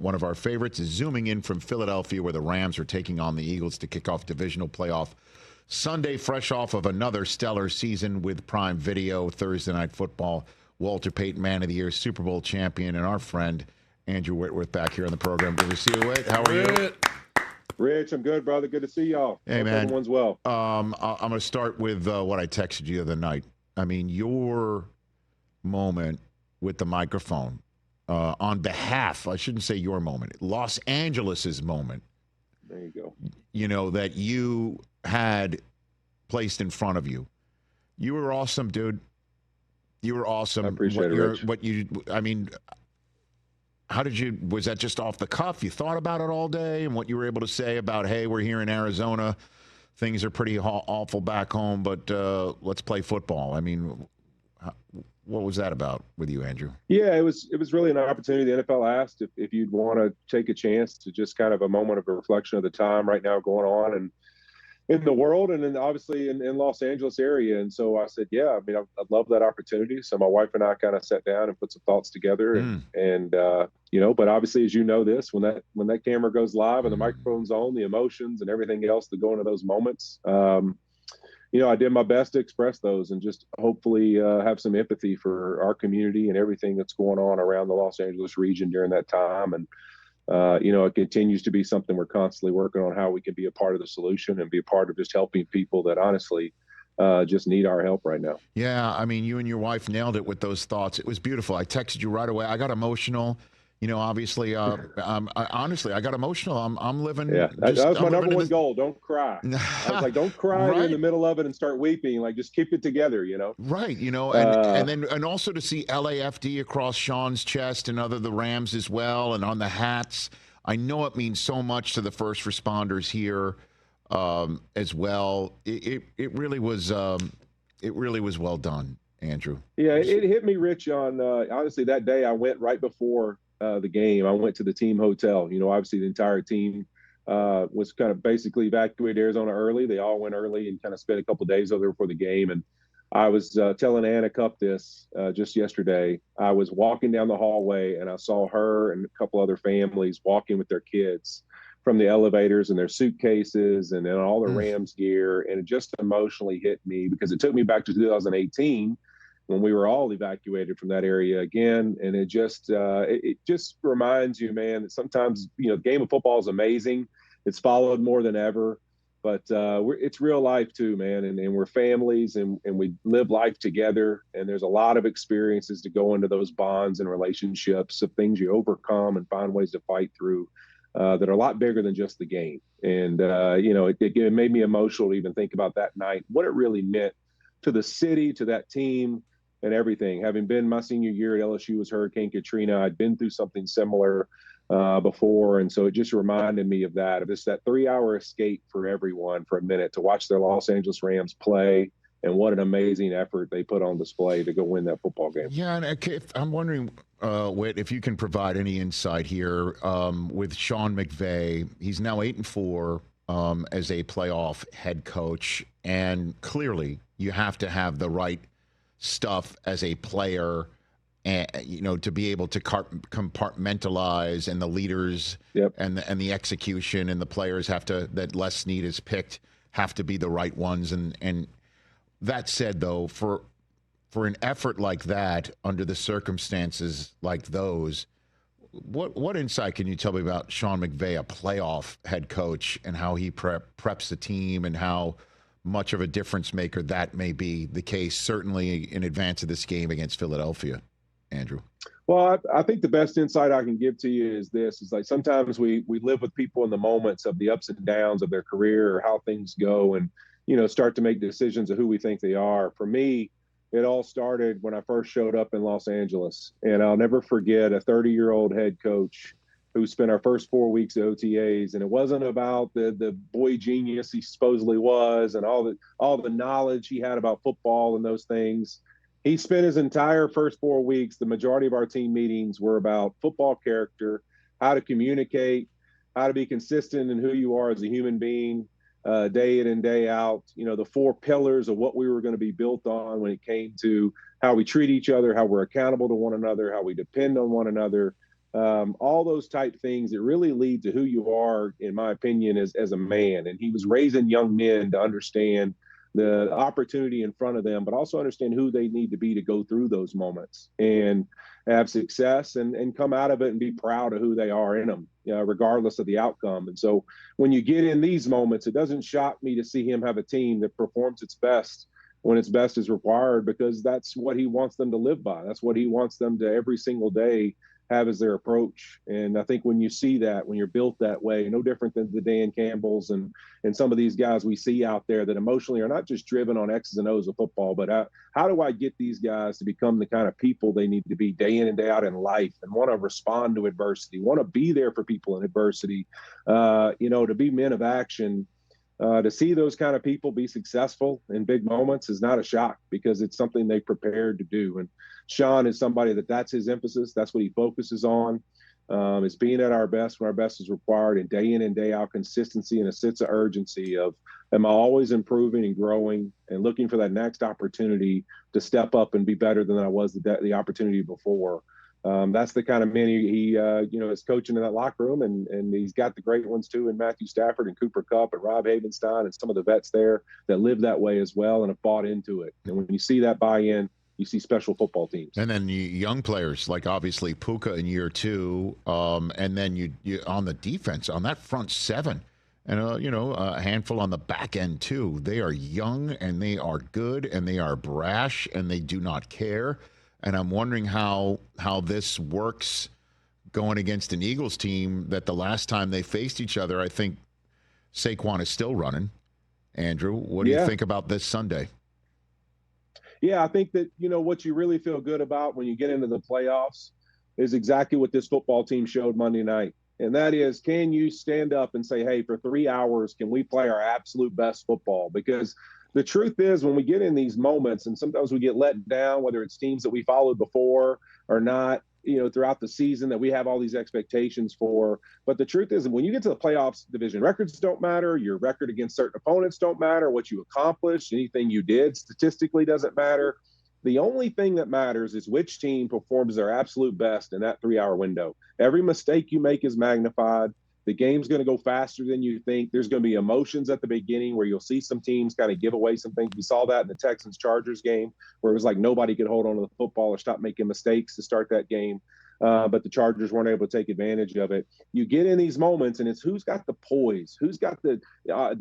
one of our favorites, is zooming in from Philadelphia, where the Rams are taking on the Eagles to kick off divisional playoff Sunday, fresh off of another stellar season with Prime Video, Thursday Night Football. Walter Payton, Man of the Year, Super Bowl champion, and our friend Andrew Whitworth back here on the program. Good to see you, Whit. How are you? Rich, I'm good, brother. Good to see y'all. Hey, Hope man. everyone's well. I'm going to start with what I texted you the other night. I mean, your moment with the microphone on behalf, I shouldn't say your moment, Los Angeles's moment. There you go. You know, that you had placed in front of you. You were awesome, dude. You were awesome. I appreciate it, Rich. How did you, was that just off the cuff? You thought about it all day and what you were able to say about, hey, we're here in Arizona. Things are pretty awful back home, but let's play football. I mean, what was that about with you, Andrew? Yeah, it was really an opportunity. The NFL asked if you'd want to take a chance to just kind of a moment of a reflection of the time right now going on and in the world, and then obviously in Los Angeles area. And so I said, yeah, I mean, I'd love that opportunity. So my wife and I kind of sat down and put some thoughts together, and you know, but obviously, as you know, when that camera goes live and the microphone's on, the emotions and everything else that go into those moments, you know, I did my best to express those and just hopefully have some empathy for our community and everything that's going on around the Los Angeles region during that time. And you know, it continues to be something we're constantly working on, how we can be a part of the solution and be a part of just helping people that honestly just need our help right now. Yeah, I mean, you and your wife nailed it with those thoughts. It was beautiful. I texted you right away. I got emotional. You know, obviously, honestly, I got emotional. I'm living. Yeah, that was my number one goal. Don't cry. I was like, don't cry right? in the middle of it and start weeping. Like, just keep it together, you know? Right. You know, and also to see LAFD across Sean's chest and the Rams as well, and on the hats. I know it means so much to the first responders here as well. It really was well done, Andrew. Yeah, it hit me, Rich, on honestly that day. I went right before the game. I went to the team hotel. You know, obviously the entire team was kind of basically evacuated Arizona early. They all went early and kind of spent a couple of days over there before the game. And I was telling Anna Cup this just yesterday. I was walking down the hallway and I saw her and a couple other families walking with their kids from the elevators and their suitcases and then all the Rams gear. And it just emotionally hit me because it took me back to 2018 when we were all evacuated from that area again. And it just reminds you, man, that sometimes, you know, the game of football is amazing. It's followed more than ever, but it's real life too, man. And we're families and we live life together. And there's a lot of experiences to go into those bonds and relationships of things you overcome and find ways to fight through that are a lot bigger than just the game. And, you know, it made me emotional to even think about that night, what it really meant to the city, to that team, and everything. Having been my senior year at LSU was Hurricane Katrina. I'd been through something similar before. And so it just reminded me of that 3-hour escape for everyone for a minute to watch their Los Angeles Rams play. And what an amazing effort they put on display to go win that football game. Yeah, and I'm wondering, Whit, if you can provide any insight here with Sean McVay. He's now 8-4 as a playoff head coach. And clearly you have to have the right stuff as a player, and you know, to be able to compartmentalize, and the leaders and the execution, and the players that Les Snead has picked have to be the right ones. And that said, though, for an effort like that under the circumstances like those, what insight can you tell me about Sean McVay, a playoff head coach, and how he preps the team, and how much of a difference maker that may be the case, certainly in advance of this game against Philadelphia, Andrew? Well, I think the best insight I can give to you is this: is like sometimes we live with people in the moments of the ups and downs of their career or how things go, and you know, start to make decisions of who we think they are. For me, it all started when I first showed up in Los Angeles, and I'll never forget a 30-year-old head coach who spent our first 4 weeks at OTAs, and it wasn't about the boy genius he supposedly was and all the knowledge he had about football and those things. He spent his entire first 4 weeks, the majority of our team meetings were about football character, how to communicate, how to be consistent in who you are as a human being, day in and day out, you know, the 4 pillars of what we were going to be built on when it came to how we treat each other, how we're accountable to one another, how we depend on one another, all those type things that really lead to who you are, in my opinion, as a man. And he was raising young men to understand the opportunity in front of them, but also understand who they need to be to go through those moments and have success and come out of it and be proud of who they are in them, regardless of the outcome. And so when you get in these moments, it doesn't shock me to see him have a team that performs its best when its best is required, because that's what he wants them to live by. That's what he wants them to every single day have as their approach. And I think when you see that, when you're built that way, no different than the Dan Campbells and some of these guys we see out there that emotionally are not just driven on X's and O's of football, but how do I get these guys to become the kind of people they need to be day in and day out in life, and want to respond to adversity, want to be there for people in adversity, to be men of action. To see those kind of people be successful in big moments is not a shock, because it's something they prepared to do. And Sean is somebody that's his emphasis. That's what he focuses on, is being at our best when our best is required, and day in and day out consistency and a sense of urgency of, am I always improving and growing and looking for that next opportunity to step up and be better than I was the opportunity before. That's the kind of man he is coaching in that locker room, and he's got the great ones too, in Matthew Stafford and Cooper Kupp and Rob Havenstein and some of the vets there that live that way as well and have bought into it. And when you see that buy-in, you see special football teams. And then young players like obviously Puka in year two, and then you on the defense on that front seven, and a handful on the back end too. They are young and they are good and they are brash and they do not care. And I'm wondering how this works going against an Eagles team that the last time they faced each other, I think Saquon is still running. Andrew, what do you think about this Sunday? Yeah, I think that, what you really feel good about when you get into the playoffs is exactly what this football team showed Monday night. And that is, can you stand up and say, hey, for 3 hours, can we play our absolute best football? Because the truth is, when we get in these moments, and sometimes we get let down, whether it's teams that we followed before or not, throughout the season that we have all these expectations for. But the truth is, when you get to the playoffs, division records don't matter. Your record against certain opponents don't matter. What you accomplished, anything you did statistically doesn't matter. The only thing that matters is which team performs their absolute best in that 3-hour window. Every mistake you make is magnified. The game's going to go faster than you think. There's going to be emotions at the beginning where you'll see some teams kind of give away some things. We saw that in the Texans-Chargers game, where it was like nobody could hold on to the football or stop making mistakes to start that game. But the Chargers weren't able to take advantage of it. You get in these moments, and it's who's got the poise, who's got the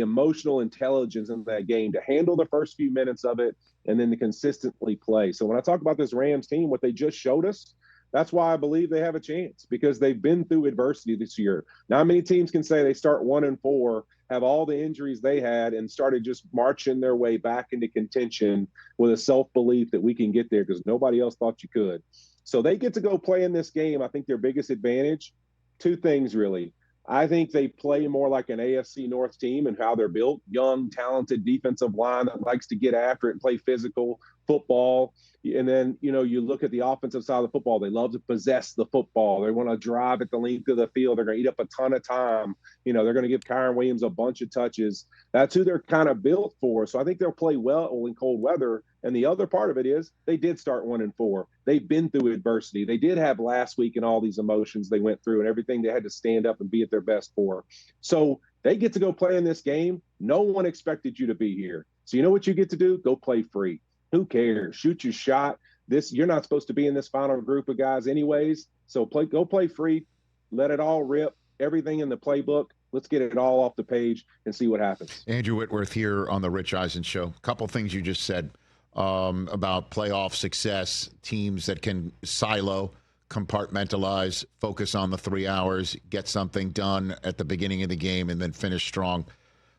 emotional intelligence in that game to handle the first few minutes of it and then to consistently play. So when I talk about this Rams team, what they just showed us, that's why I believe they have a chance, because they've been through adversity this year. Not many teams can say they start 1-4, have all the injuries they had, and started just marching their way back into contention with a self-belief that we can get there because nobody else thought you could. So they get to go play in this game. I think their biggest advantage, two things really. I think they play more like an AFC North team and how they're built. Young, talented defensive line that likes to get after it and play physical football. And then, you look at the offensive side of the football. They love to possess the football. They want to drive at the length of the field. They're going to eat up a ton of time. They're going to give Kyren Williams a bunch of touches. That's who they're kind of built for. So I think they'll play well in cold weather. And the other part of it is they did start 1-4. They've been through adversity. They did have last week and all these emotions they went through and everything they had to stand up and be at their best for. So they get to go play in this game. No one expected you to be here. So you know what you get to do? Go play free. Who cares? Shoot your shot. You're not supposed to be in this final group of guys anyways. So go play free. Let it all rip. Everything in the playbook. Let's get it all off the page and see what happens. Andrew Whitworth here on the Rich Eisen Show. A couple things you just said about playoff success, teams that can silo, compartmentalize, focus on the 3 hours, get something done at the beginning of the game, and then finish strong.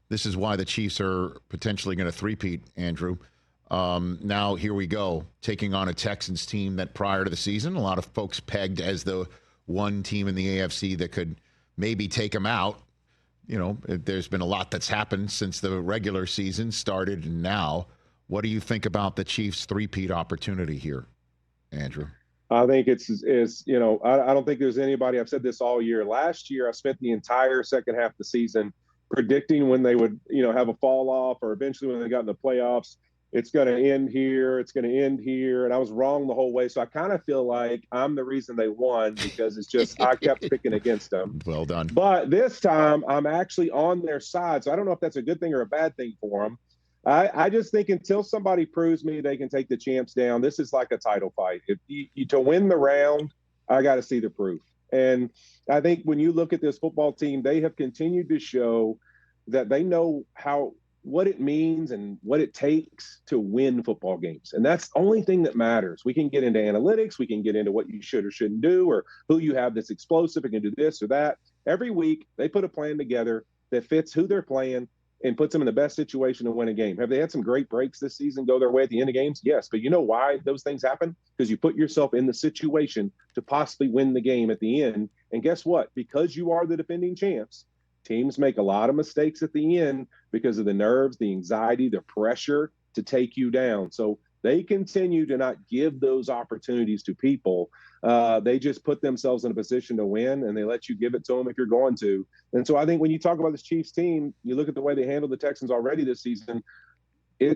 This is why the Chiefs are potentially going to three-peat, Andrew. Now here we go, taking on a Texans team that prior to the season, a lot of folks pegged as the one team in the AFC that could maybe take them out. There's been a lot that's happened since the regular season started and now. What do you think about the Chiefs' three-peat opportunity here, Andrew? I think it's I don't think there's anybody. I've said this all year. Last year, I spent the entire second half of the season predicting when they would, have a fall off or eventually when they got in the playoffs. it's going to end here. It's going to end here. And I was wrong the whole way. So I kind of feel like I'm the reason they won because it's just I kept picking against them. Well done. But this time I'm actually on their side. So I don't know if that's a good thing or a bad thing for them. I just think until somebody proves me they can take the champs down, this is like a title fight. If you to win the round, I got to see the proof. And I think when you look at this football team, they have continued to show that they know what it means and what it takes to win football games. And that's the only thing that matters. We can get into analytics. We can get into what you should or shouldn't do or who you have that's explosive and can do this or that. Every week, they put a plan together that fits who they're playing and puts them in the best situation to win a game. Have they had some great breaks this season go their way at the end of games? Yes. But you know why those things happen? Because you put yourself in the situation to possibly win the game at the end. And guess what? Because you are the defending champs, teams make a lot of mistakes at the end because of the nerves, the anxiety, the pressure to take you down. So they continue to not give those opportunities to people. They just put themselves in a position to win, and they let you give it to them if you're going to. And so I think when you talk about this Chiefs team, you look at the way they handled the Texans already this season,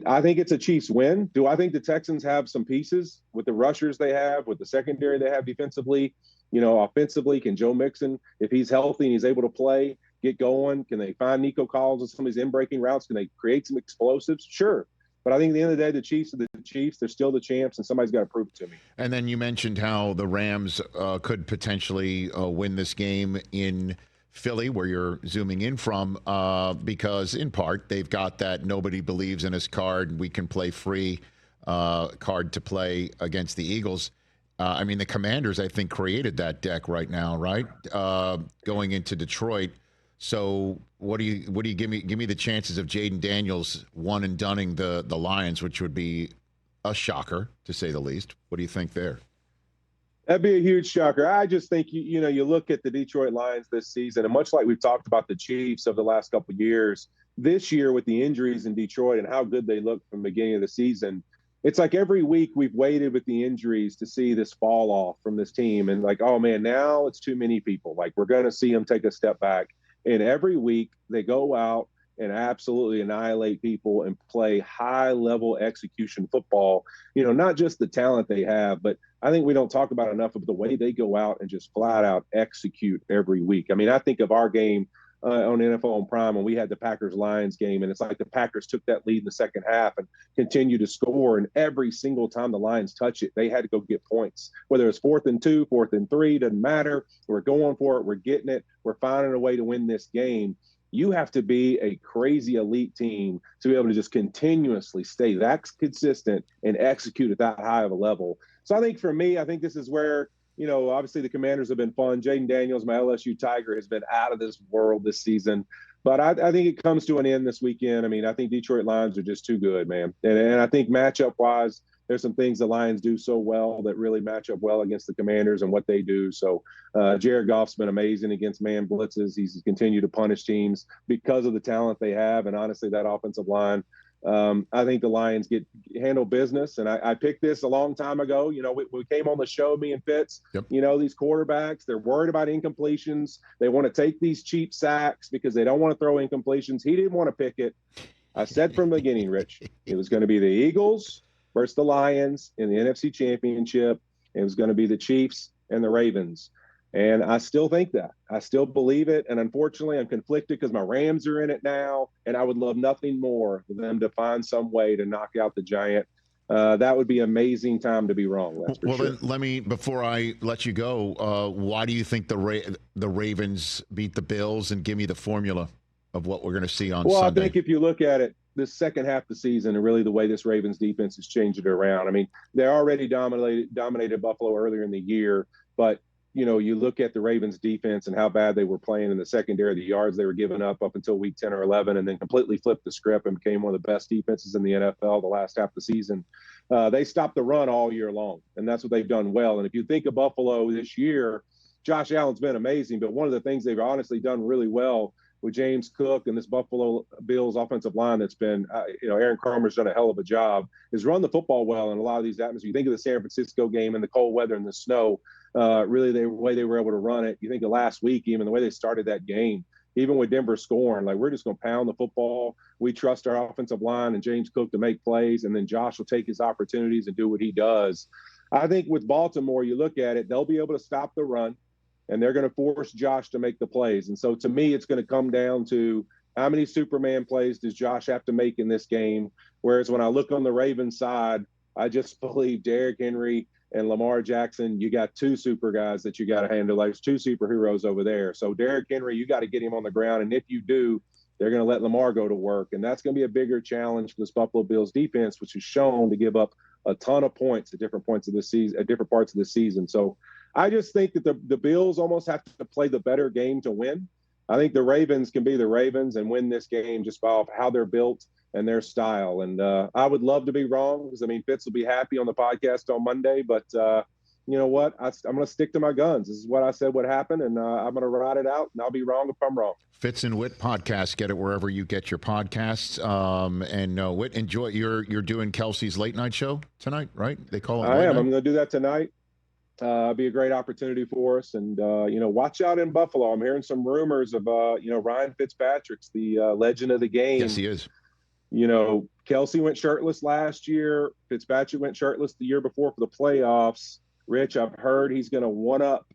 I think it's a Chiefs win. Do I think the Texans have some pieces with the rushers they have, with the secondary they have defensively? Offensively, can Joe Mixon, if he's healthy and he's able to play, get going? Can they find Nico Collins with some of these in-breaking routes? Can they create some explosives? Sure. But I think at the end of the day, the Chiefs are the Chiefs. They're still the champs, and somebody's got to prove it to me. And then you mentioned how the Rams could potentially win this game in Philly, where you're zooming in from, because in part they've got that nobody believes in us card. We can play free card to play against the Eagles. I mean, the Commanders, I think, created that deck right now, right? Going into Detroit. So what do you give me the chances of Jayden Daniels one and dunning the Lions, which would be a shocker to say the least. What do you think there? That'd be a huge shocker. I just think you look at the Detroit Lions this season, and much like we've talked about the Chiefs over the last couple of years, this year with the injuries in Detroit and how good they looked from the beginning of the season, it's like every week we've waited with the injuries to see this fall off from this team, and like, oh man, now it's too many people. Like, we're going to see them take a step back. And every week they go out and absolutely annihilate people and play high-level execution football. Not just the talent they have, but I think we don't talk about enough of the way they go out and just flat out execute every week. I mean, I think of our game on NFL on Prime when we had the Packers-Lions game, and it's like the Packers took that lead in the second half and continued to score, and every single time the Lions touch it, they had to go get points. Whether it's 4th and 2, 4th and 3, doesn't matter. We're going for it. We're getting it. We're finding a way to win this game. You have to be a crazy elite team to be able to just continuously stay that consistent and execute at that high of a level. So I think for me, I think this is where, obviously the Commanders have been fun. Jayden Daniels, my LSU Tiger, has been out of this world this season. But I think it comes to an end this weekend. I mean, I think Detroit Lions are just too good, man. And I think matchup-wise, there's some things the Lions do so well that really match up well against the Commanders and what they do. So Jared Goff's been amazing against man blitzes. He's continued to punish teams because of the talent they have. And honestly, that offensive line, I think the Lions handle business. And I picked this a long time ago. We came on the show, me and Fitz. Yep. These quarterbacks, they're worried about incompletions. They want to take these cheap sacks because they don't want to throw incompletions. He didn't want to pick it. I said from the beginning, Rich, it was going to be the Eagles versus the Lions in the NFC Championship. It was going to be the Chiefs and the Ravens. And I still think that. I still believe it. And unfortunately, I'm conflicted because my Rams are in it now, and I would love nothing more than them to find some way to knock out the Giant. That would be an amazing time to be wrong. That's for sure. Then let me, before I let you go, why do you think the Ravens beat the Bills, and give me the formula of what we're going to see on Sunday? Well, I think if you look at it, this second half of the season and really the way this Ravens defense has changed it around. I mean, they already dominated Buffalo earlier in the year, but you look at the Ravens defense and how bad they were playing in the secondary, the yards they were giving up until week 10 or 11, and then completely flipped the script and became one of the best defenses in the NFL the last half of the season. They stopped the run all year long, and that's what they've done well. And if you think of Buffalo this year, Josh Allen's been amazing, but one of the things they've honestly done really well with James Cook and this Buffalo Bills offensive line that's been, Aaron Kromer's done a hell of a job, is run the football well in a lot of these atmospheres. You think of the San Francisco game and the cold weather and the snow, really the way they were able to run it. You think of last week, even the way they started that game, even with Denver scoring, like we're just going to pound the football. We trust our offensive line and James Cook to make plays, and then Josh will take his opportunities and do what he does. I think with Baltimore, you look at it, they'll be able to stop the run, and they're going to force Josh to make the plays. And so to me, it's going to come down to how many Superman plays does Josh have to make in this game? Whereas when I look on the Ravens side, I just believe Derrick Henry and Lamar Jackson, you got two super guys that you got to handle. There's two superheroes over there. So Derrick Henry, you got to get him on the ground. And if you do, they're going to let Lamar go to work. And that's going to be a bigger challenge for this Buffalo Bills defense, which is shown to give up a ton of points at different points of the season, at different parts of the season. So I just think that the Bills almost have to play the better game to win. I think the Ravens can be the Ravens and win this game just by how they're built and their style. And I would love to be wrong because, I mean, Fitz will be happy on the podcast on Monday. But you know what? I'm going to stick to my guns. This is what I said would happen, and I'm going to ride it out, and I'll be wrong if I'm wrong. Fitz and Whit podcast. Get it wherever you get your podcasts. And Whit, enjoy. You're doing Kelsey's late night show tonight, right? They call it. I am. I'm going to do that tonight. Be a great opportunity for us, and watch out in Buffalo. I'm hearing some rumors of Ryan Fitzpatrick's the legend of the game. Yes, he is. Kelsey went shirtless last year. Fitzpatrick went shirtless the year before for the playoffs. Rich, I've heard he's going to one-up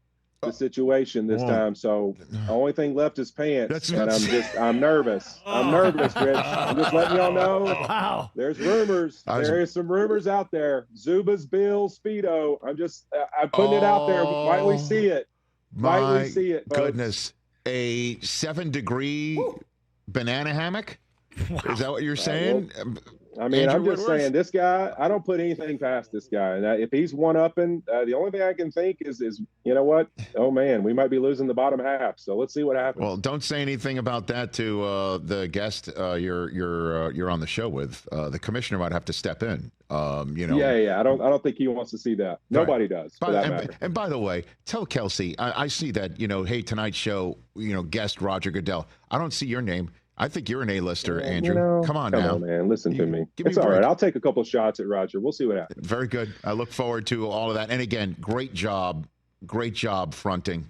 the situation this time. So the only thing left is pants. I'm nervous. I'm nervous, Rich. I'm just letting y'all know. Wow. There's rumors. There is some rumors out there. Zuba's Bills Speedo. I'm putting it out there. Might we see it? Might we see it, folks? Goodness. A 7-degree banana hammock? Wow. Is that what you're saying? I'm just saying, this guy, I don't put anything past this guy. And if he's one-upping, the only thing I can think is, you know what? Oh, man, we might be losing the bottom half. So let's see what happens. Well, don't say anything about that to the guest you're on the show with. The commissioner might have to step in. Yeah. I don't think he wants to see that. Nobody does, for that matter. And by the way, tell Kelsey, I see that, hey, tonight's show, guest Roger Goodell. I don't see your name. I think you're an A-lister, Andrew. Come on, man. Listen to me. It's all right. I'll take a couple shots at Roger. We'll see what happens. Very good. I look forward to all of that. And again, great job fronting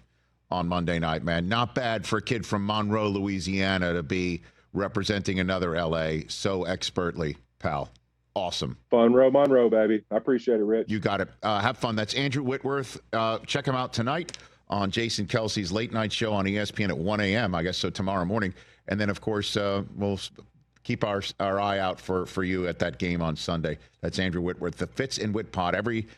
on Monday night, man. Not bad for a kid from Monroe, Louisiana, to be representing another L.A. so expertly, pal. Awesome. Monroe, baby. I appreciate it, Rich. You got it. Have fun. That's Andrew Whitworth. Check him out tonight on Jason Kelsey's late night show on ESPN at 1 a.m., I guess, so tomorrow morning. And then, of course, we'll keep our eye out for you at that game on Sunday. That's Andrew Whitworth, the Fitz and Whit Pod. Every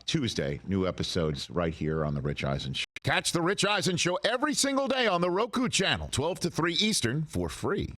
Tuesday, new episodes right here on The Rich Eisen Show. Catch The Rich Eisen Show every single day on the Roku channel, 12 to 3 Eastern, for free.